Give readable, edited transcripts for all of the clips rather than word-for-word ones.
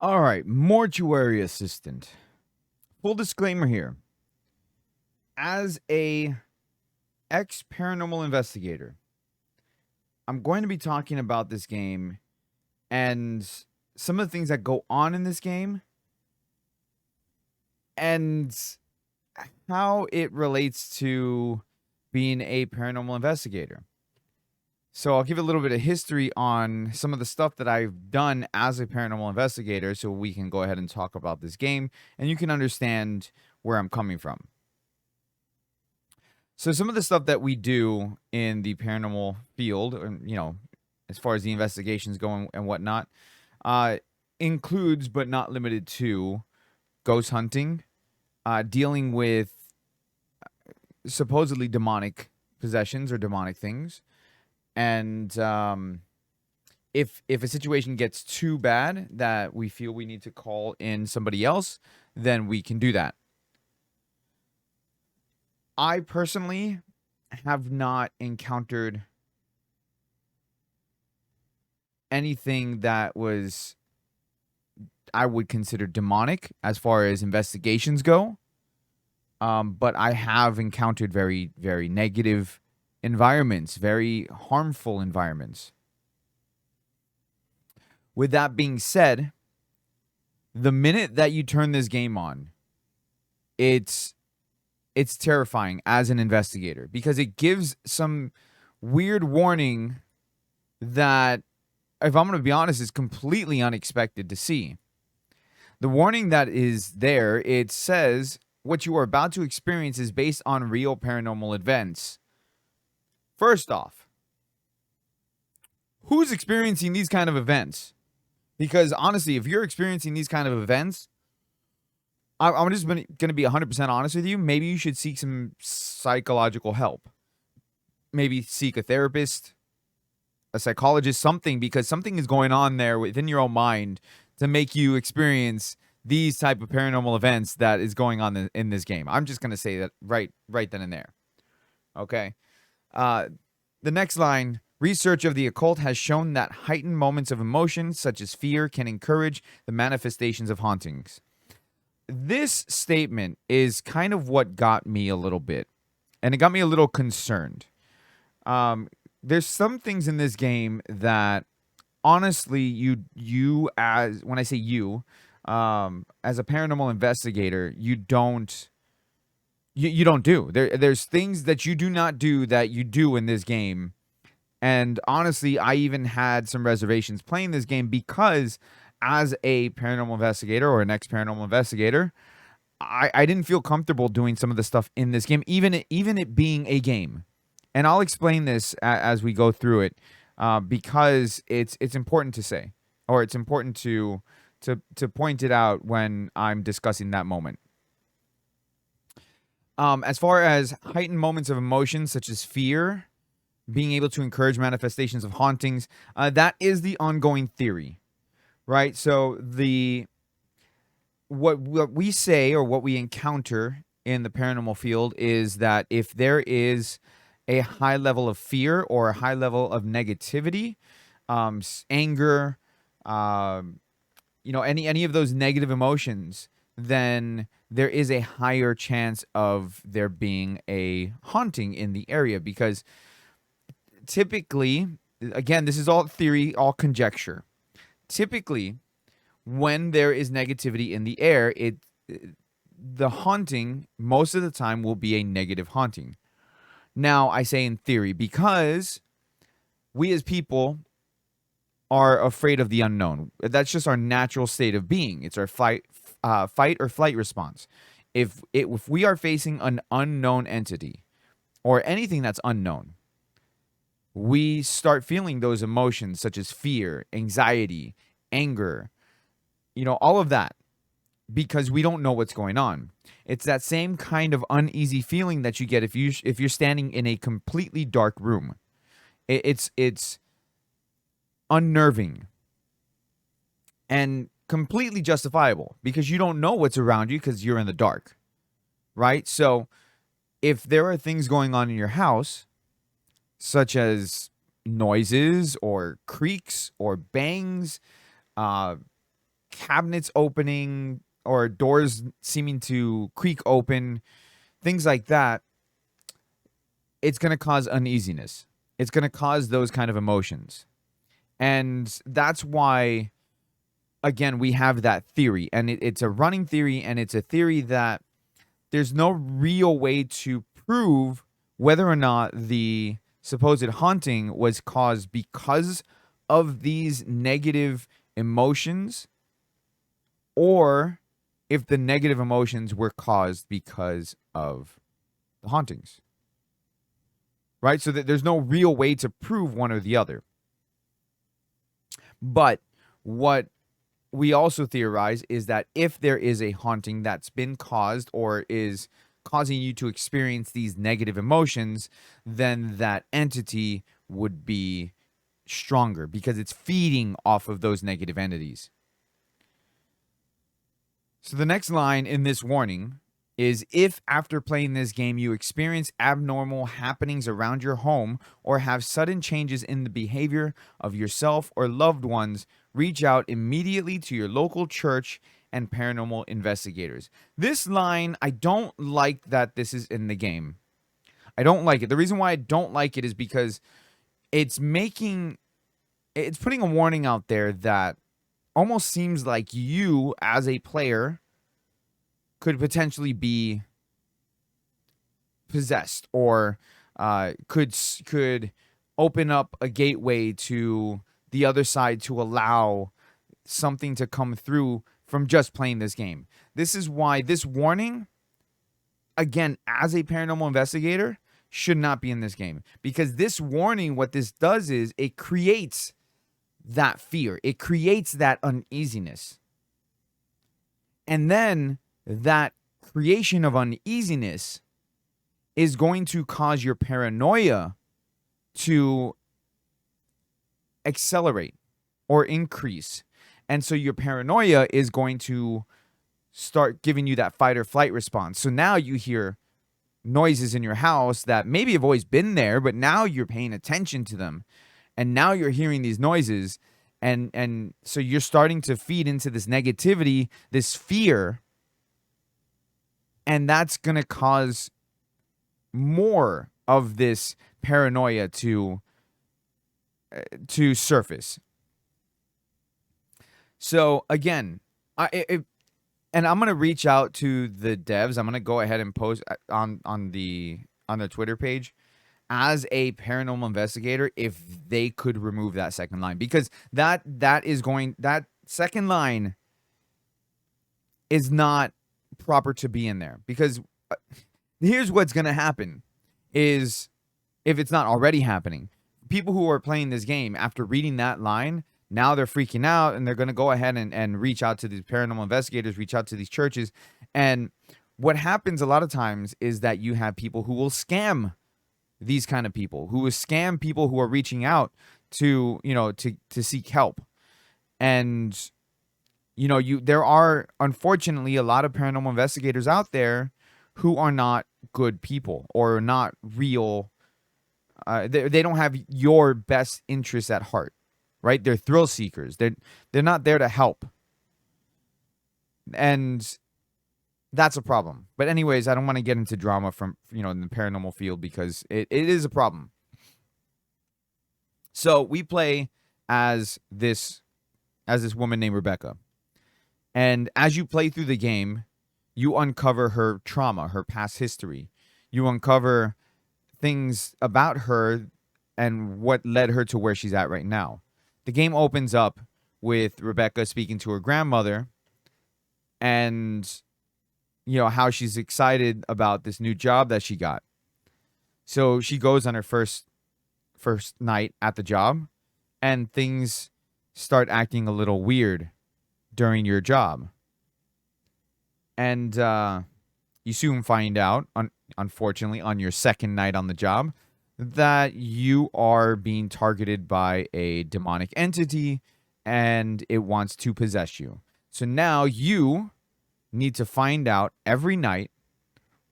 All right, mortuary assistant. Full disclaimer here. As a ex paranormal investigator, I'm going to be talking about this game and some of the things that go on in this game and how it relates to being a paranormal investigator. So I'll give a little bit of history on some of the stuff that I've done as a paranormal investigator so we can go ahead and talk about this game and you can understand where I'm coming from. So some of the stuff that we do in the paranormal field, as far as the investigations go and whatnot, uh, includes but not limited to ghost hunting, dealing with supposedly demonic possessions or demonic things, and if a situation gets too bad that we feel we need to call in somebody else, then we can do that. I personally have not encountered anything that was I would consider demonic as far as investigations go. But I have encountered very, very negative environments, very harmful environments. With that being said, the minute that you turn this game on, it's terrifying as an investigator because it gives some weird warning that, if I'm going to be honest, is completely unexpected to see. The warning that is there, it says what you are about to experience is based on real paranormal events. First off, who's experiencing these kind of events? Because honestly, if you're experiencing these kind of events, I'm just going to be 100% honest with you. Maybe you should seek some psychological help. Maybe seek a therapist, a psychologist, something, because something is going on there within your own mind to make you experience these type of paranormal events that is going on in this game. I'm just going to say that right then and there. Okay. The next line, research of the occult has shown that heightened moments of emotion, such as fear, can encourage the manifestations of hauntings. This statement is kind of what got me a little bit, and it got me a little concerned. There's some things in this game that, honestly, you as when I say you, as a paranormal investigator, you don't do. There's things that you do not do that you do in this game. And honestly, I even had some reservations playing this game because as a paranormal investigator or an ex paranormal investigator, I didn't feel comfortable doing some of the stuff in this game, even it being a game. And I'll explain this as we go through it, because it's important to say, or it's important to point it out when I'm discussing that moment. As far as heightened moments of emotion, such as fear, being able to encourage manifestations of hauntings, that is the ongoing theory, right? So what we say or what we encounter in the paranormal field is that if there is a high level of fear or a high level of negativity, anger, any of those negative emotions, then there is a higher chance of there being a haunting in the area. Because typically, again, this is all theory, all conjecture. Typically, when there is negativity in the air, the haunting most of the time will be a negative haunting. Now, I say in theory because we as people are afraid of the unknown. That's just our natural state of being. It's our fight or flight response. If we are facing an unknown entity or anything that's unknown, we start feeling those emotions such as fear, anxiety, anger, all of that, because we don't know what's going on. It's that same kind of uneasy feeling that you get if you're standing in a completely dark room. It's unnerving and completely justifiable because you don't know what's around you because you're in the dark, right? So if there are things going on in your house, such as noises or creaks or bangs, cabinets opening or doors seeming to creak open, things like that, it's going to cause uneasiness. It's going to cause those kind of emotions. And that's why, again, we have that theory. And it's a running theory, and it's a theory that there's no real way to prove whether or not the supposed haunting was caused because of these negative emotions, or if the negative emotions were caused because of the hauntings. Right? So that there's no real way to prove one or the other. But what we also theorize is that if there is a haunting that's been caused or is causing you to experience these negative emotions, then that entity would be stronger because it's feeding off of those negative entities. So the next line in this warning is, if after playing this game you experience abnormal happenings around your home or have sudden changes in the behavior of yourself or loved ones, reach out immediately to your local church and paranormal investigators. This line, I don't like that this is in the game. I don't like it. The reason why I don't like it is because it's putting a warning out there that almost seems like you as a player could potentially be possessed, or could open up a gateway to the other side to allow something to come through from just playing this game. This is why this warning, again, as a paranormal investigator, should not be in this game. Because this warning, what this does is it creates that fear. It creates that uneasiness. And then that creation of uneasiness is going to cause your paranoia to accelerate or increase. And so your paranoia is going to start giving you that fight or flight response. So now you hear noises in your house that maybe have always been there, but now you're paying attention to them. And now you're hearing these noises. And so you're starting to feed into this negativity, this fear. And that's going to cause more of this paranoia to surface. So again, and I'm going to reach out to the devs. I'm going to go ahead and post on their Twitter page as a paranormal investigator if they could remove that second line, because that second line is not proper to be in there. Because here's what's going to happen is, if it's not already happening, people who are playing this game after reading that line, now they're freaking out and they're going to go ahead and reach out to these paranormal investigators, reach out to these churches. And what happens a lot of times is that you have people who will scam these kind of people, who will scam people who are reaching out to seek help. And there are, unfortunately, a lot of paranormal investigators out there who are not good people or not real. They don't have your best interests at heart, right? They're thrill seekers. They're not there to help. And that's a problem. But anyways, I don't want to get into drama from, in the paranormal field, because it is a problem. So we play as this woman named Rebecca. And as you play through the game, you uncover her trauma, her past history. You uncover things about her and what led her to where she's at right now. The game opens up with Rebecca speaking to her grandmother, and how she's excited about this new job that she got. So she goes on her first night at the job, and things start acting a little weird during your job. And you soon find out, unfortunately, on your second night on the job, that you are being targeted by a demonic entity and it wants to possess you. So now you need to find out every night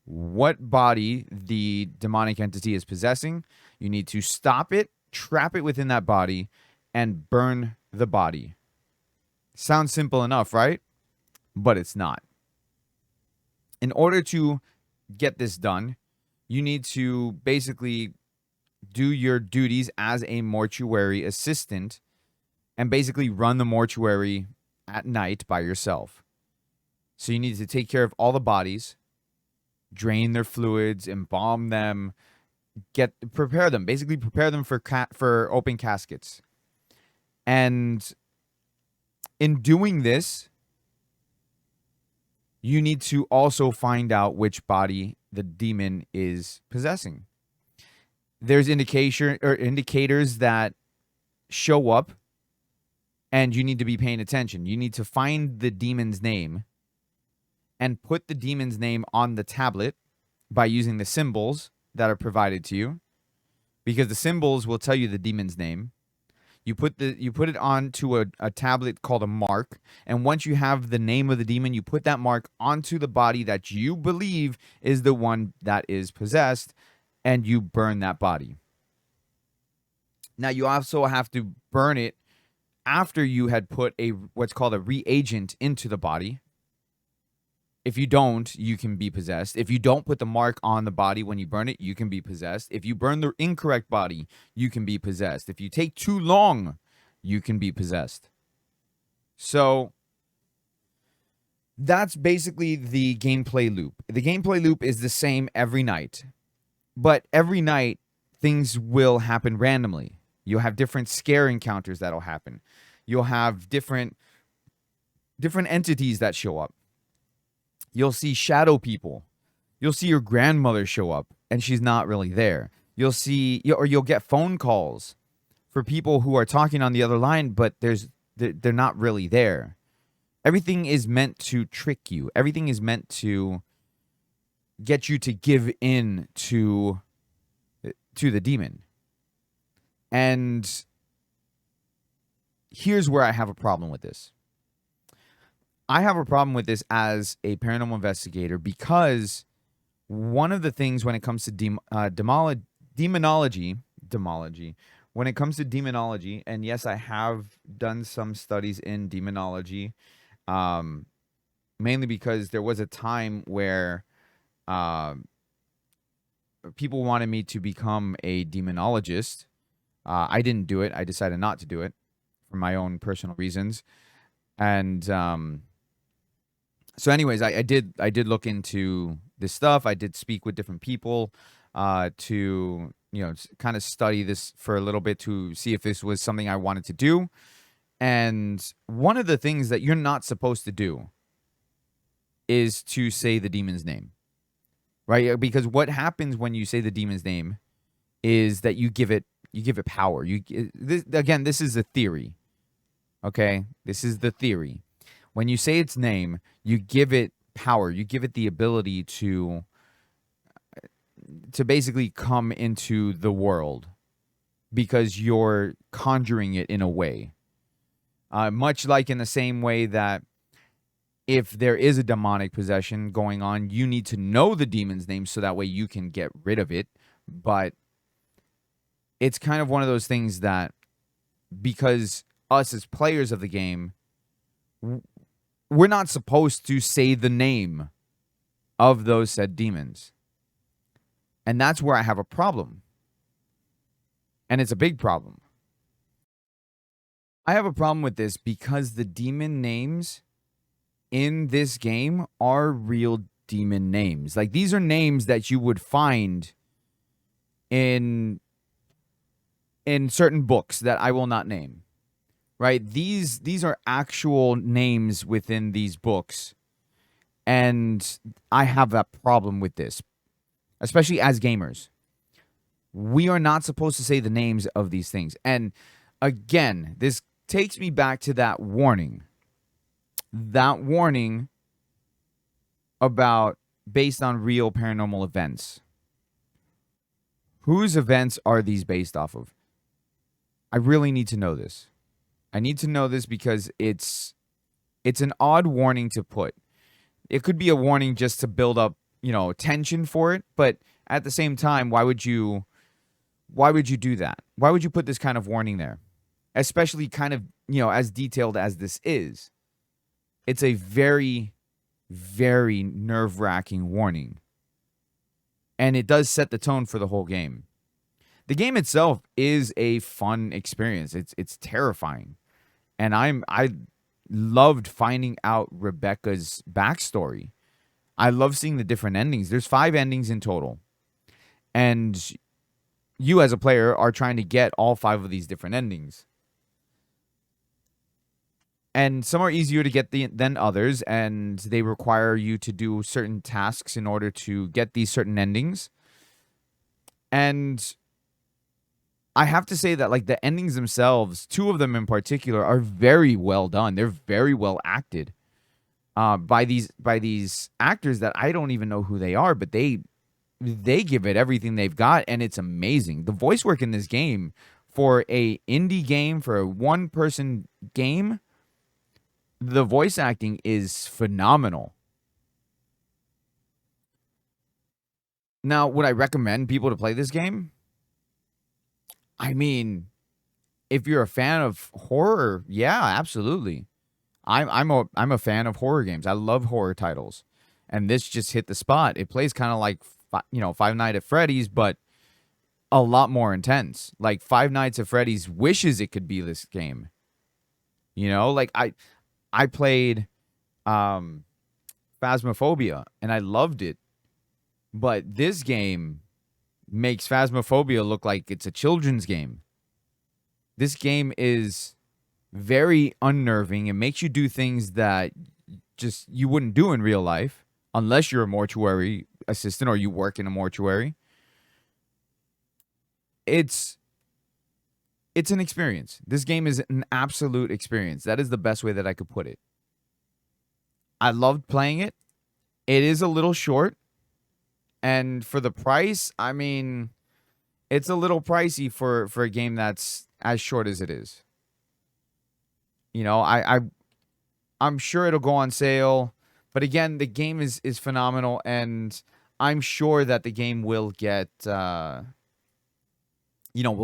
what body the demonic entity is possessing. You need to stop it, trap it within that body, and burn the body. Sounds simple enough, right? But it's not. In order to get this done, you need to basically do your duties as a mortuary assistant and basically run the mortuary at night by yourself. So you need to take care of all the bodies, drain their fluids, embalm them, prepare them, basically prepare them for open caskets. And in doing this, you need to also find out which body the demon is possessing. There's indicators that show up, and you need to be paying attention. You need to find the demon's name and put the demon's name on the tablet by using the symbols that are provided to you, because the symbols will tell you the demon's name. You put it onto a tablet called a mark, and once you have the name of the demon, you put that mark onto the body that you believe is the one that is possessed, and you burn that body. Now, you also have to burn it after you had put what's called a reagent into the body. If you don't, you can be possessed. If you don't put the mark on the body when you burn it, you can be possessed. If you burn the incorrect body, you can be possessed. If you take too long, you can be possessed. So that's basically the gameplay loop. The gameplay loop is the same every night, but every night things will happen randomly. You'll have different scare encounters that'll happen. You'll have different entities that show up. You'll see shadow people. You'll see your grandmother show up, and she's not really there. You'll get phone calls for people who are talking on the other line, but they're not really there. Everything is meant to trick you. Everything is meant to get you to give in to the demon. And here's where I have a problem with this. I have a problem with this as a paranormal investigator, because one of the things when it comes to demonology, when it comes to demonology, and yes, I have done some studies in demonology, mainly because there was a time where people wanted me to become a demonologist. I didn't do it. I decided not to do it for my own personal reasons. And so anyways, I did look into this stuff. I did speak with different people to, kind of study this for a little bit to see if this was something I wanted to do. And one of the things that you're not supposed to do is to say the demon's name, right? Because what happens when you say the demon's name is that you give it power. This is a theory. Okay? This is the theory. When you say its name, you give it power. You give it the ability to basically come into the world, because you're conjuring it in a way. Much like in the same way that if there is a demonic possession going on, you need to know the demon's name so that way you can get rid of it. But it's kind of one of those things that, because us as players of the game, we're not supposed to say the name of those said demons. And that's where I have a problem. And it's a big problem. I have a problem with this because the demon names in this game are real demon names. Like, these are names that you would find in certain books that I will not name. Right? These are actual names within these books. And I have a problem with this, especially as gamers. We are not supposed to say the names of these things. And again, this takes me back to that warning. That warning about based on real paranormal events. Whose events are these based off of? I really need to know this. I need to know this because it's an odd warning to put. It could be a warning just to build up, tension for it, but at the same time, why would you do that? Why would you put this kind of warning there? Especially kind of, as detailed as this is, it's a very, very nerve-wracking warning. And it does set the tone for the whole game. The game itself is a fun experience. It's terrifying. And I loved finding out Rebecca's backstory. I love seeing the different endings. There's 5 endings in total. And you as a player are trying to get all 5 of these different endings. And some are easier to get than others, and they require you to do certain tasks in order to get these certain endings. And I have to say that, like, the endings themselves, 2 of them in particular, are very well done. They're very well acted by these actors that I don't even know who they are, but they give it everything they've got, and it's amazing. The voice work in this game, for a indie game, for a one-person game, the voice acting is phenomenal. Now, would I recommend people to play this game? I mean, if you're a fan of horror, yeah, absolutely. I'm a fan of horror games. I love horror titles, and this just hit the spot. It plays kind of like Five Nights at Freddy's, but a lot more intense. Like Five Nights at Freddy's wishes it could be this game. Like I played Phasmophobia and I loved it, but this game makes Phasmophobia look like it's a children's game. This game is very unnerving. It makes you do things that just you wouldn't do in real life unless you're a mortuary assistant or you work in a mortuary. It's an experience. This game is an absolute experience. That is the best way that I could put it. I loved playing it. It is a little short. And for the price, I mean, it's a little pricey for a game that's as short as it is. I'm sure it'll go on sale. But again, the game is phenomenal, and I'm sure that the game will get we'll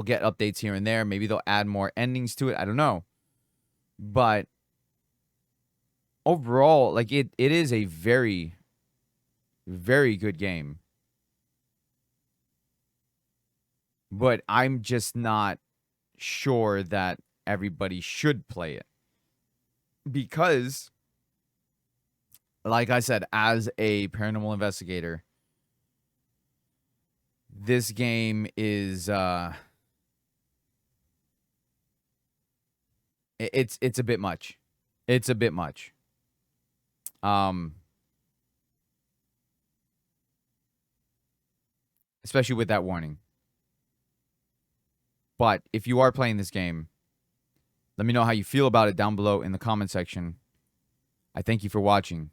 get updates here and there. Maybe they'll add more endings to it. I don't know. But overall, like it is a very, very good game. But I'm just not sure that everybody should play it. Because, like I said, as a paranormal investigator, this game is it's a bit much. It's a bit much. Especially with that warning. But if you are playing this game, let me know how you feel about it down below in the comment section. I thank you for watching.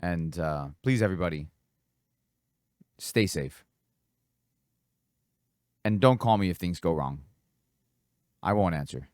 And please, everybody, stay safe. And don't call me if things go wrong. I won't answer.